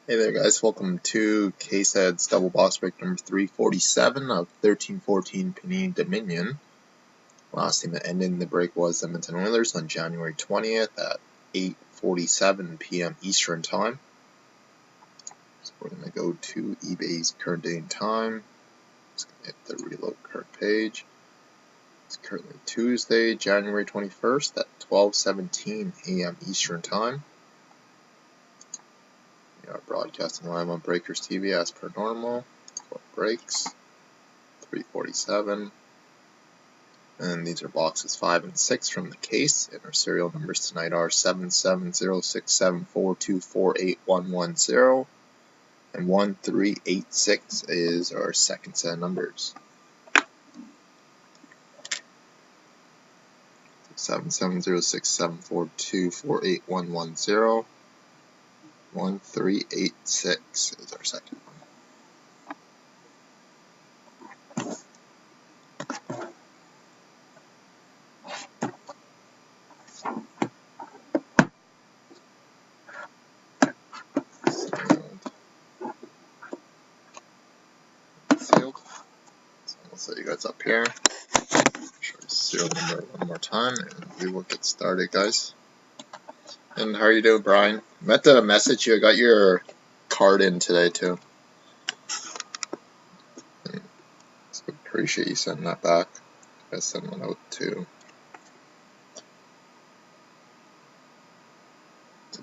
Hey there guys, welcome to K-Sed's double box break number 347 of 1314 Panini Dominion. Last team that ended in the break was the Edmonton Oilers on January 20th at 8:47 p.m. Eastern Time. So we're going to go to eBay's current date and time. Just going to hit the reload current page. It's currently Tuesday, January 21st at 12:17 a.m. Eastern Time. We are broadcasting live on Breakers TV as per normal. 4 breaks, 347. And these are boxes 5 and 6 from the case. And our serial numbers tonight are 770674248110. And 1386 is our second set of numbers. 770674248110. 1386 is our second one. Sealed. So I'll set you guys up here. Show you serial number one more time, and we will get started, guys. And how are you doing, Brian? Meant to message you. I got your card in today too. So appreciate you sending that back. I sent one out to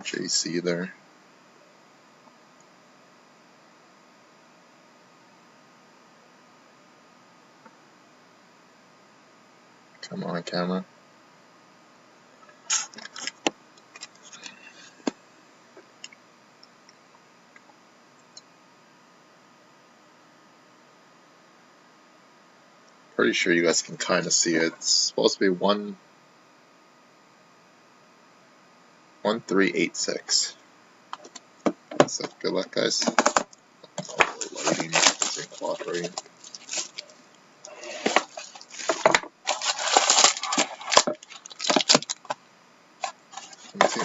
JC there. Come on, camera. Pretty sure you guys can kind of see it. It's supposed to be 1386. So good luck, guys. Lighting isn't cooperating. Let me see.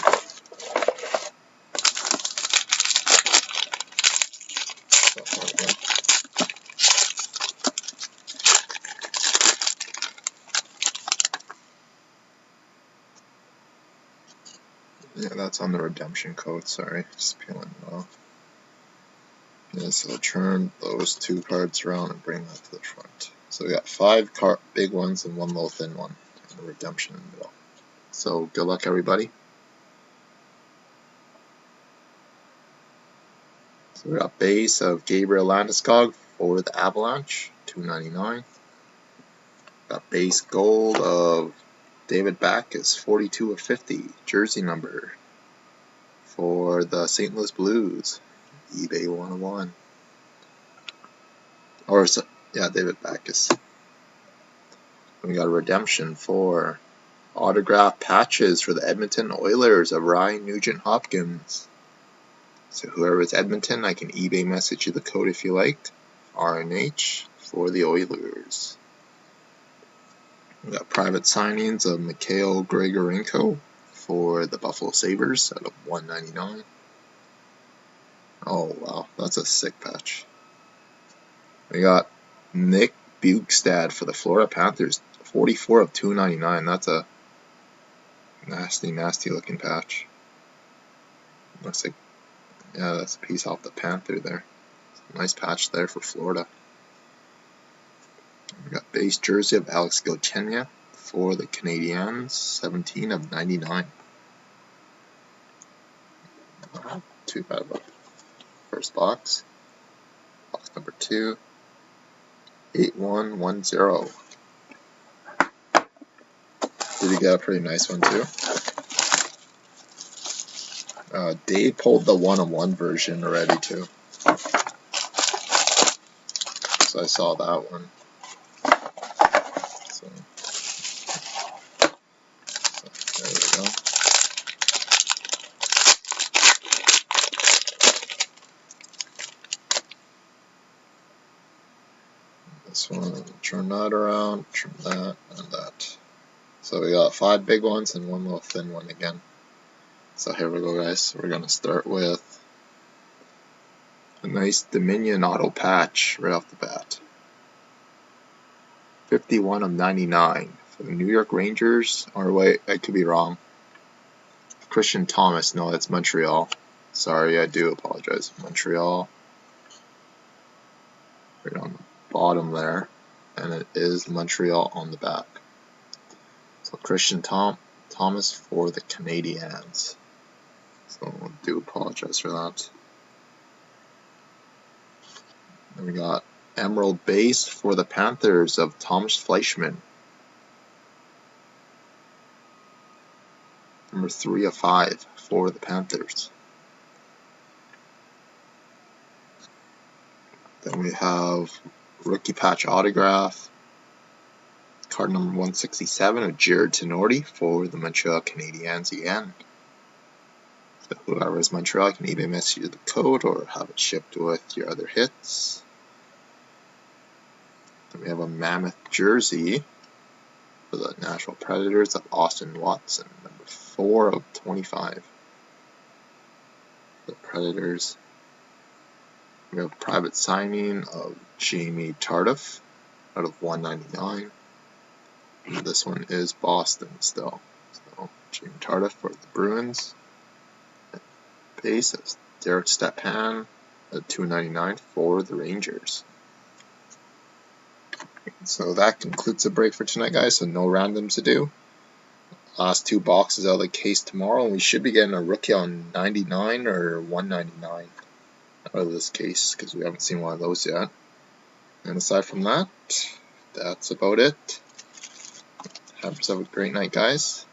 Yeah, that's on the redemption code, sorry, just peeling it off. Yeah, so turn those two cards around and bring that to the front. So we got 5 big ones and 1 little thin one, and a redemption in the middle. So good luck, everybody. So we got base of Gabriel Landeskog for the Avalanche, $2.99. Got base gold of David Backes, 42 of 50, jersey number for the St. Louis Blues, eBay 101. Or, yeah, David Backes. We got a redemption for autograph patches for the Edmonton Oilers of Ryan Nugent-Hopkins. So whoever's Edmonton, I can eBay message you the code if you liked. RNH for the Oilers. We got private signings of Mikhail Grigorenko for the Buffalo Sabres out of $1.99. Oh wow, that's a sick patch. We got Nick Bjugstad for the Florida Panthers, 44 of 299. That's a nasty looking patch. Looks like, yeah, that's a piece off the Panther there. Nice patch there for Florida. We got base jersey of Alex Galchenyuk for the Canadiens, 17 of 99. Not too bad about first box. Box number 2. 8110. Did he get a pretty nice one too? Dave pulled the 1-on-1 version already too. So I saw that one. So there we go. This one, turn that around, turn that, and that. So we got 5 big ones and 1 little thin one again. So here we go, guys. We're going to start with A nice Dominion auto patch right off the bat. 51 of 99 for the New York Rangers. Or wait, I could be wrong. Christian Thomas. No, that's Montreal. Sorry, I do apologize. Montreal. Right on the bottom there. And it is Montreal on the back. So Christian Thomas for the Canadiens. So I do apologize for that. Then we got Emerald Base for the Panthers of Thomas Fleischmann. Number 3 of 5 for the Panthers. Then we have rookie patch autograph. Card number 167 of Jared Tenorti for the Montreal Canadiens again. So whoever is Montreal can either miss you the code or have it shipped with your other hits. Then we have a Mammoth jersey for the Nashville Predators of Austin Watson, number 4 of 25. The Predators. We have a private signing of Jamie Tardif out of 199. And this one is Boston still. So Jamie Tardif for the Bruins. Base is Derek Stepan at 299 for the Rangers. So that concludes the break for tonight, guys. So no randoms to do. Last 2 boxes out of the case tomorrow, and we should be getting a rookie on 99 or 199 out of this case because we haven't seen one of those yet. And aside from that, that's about it. Have yourself a great night, guys.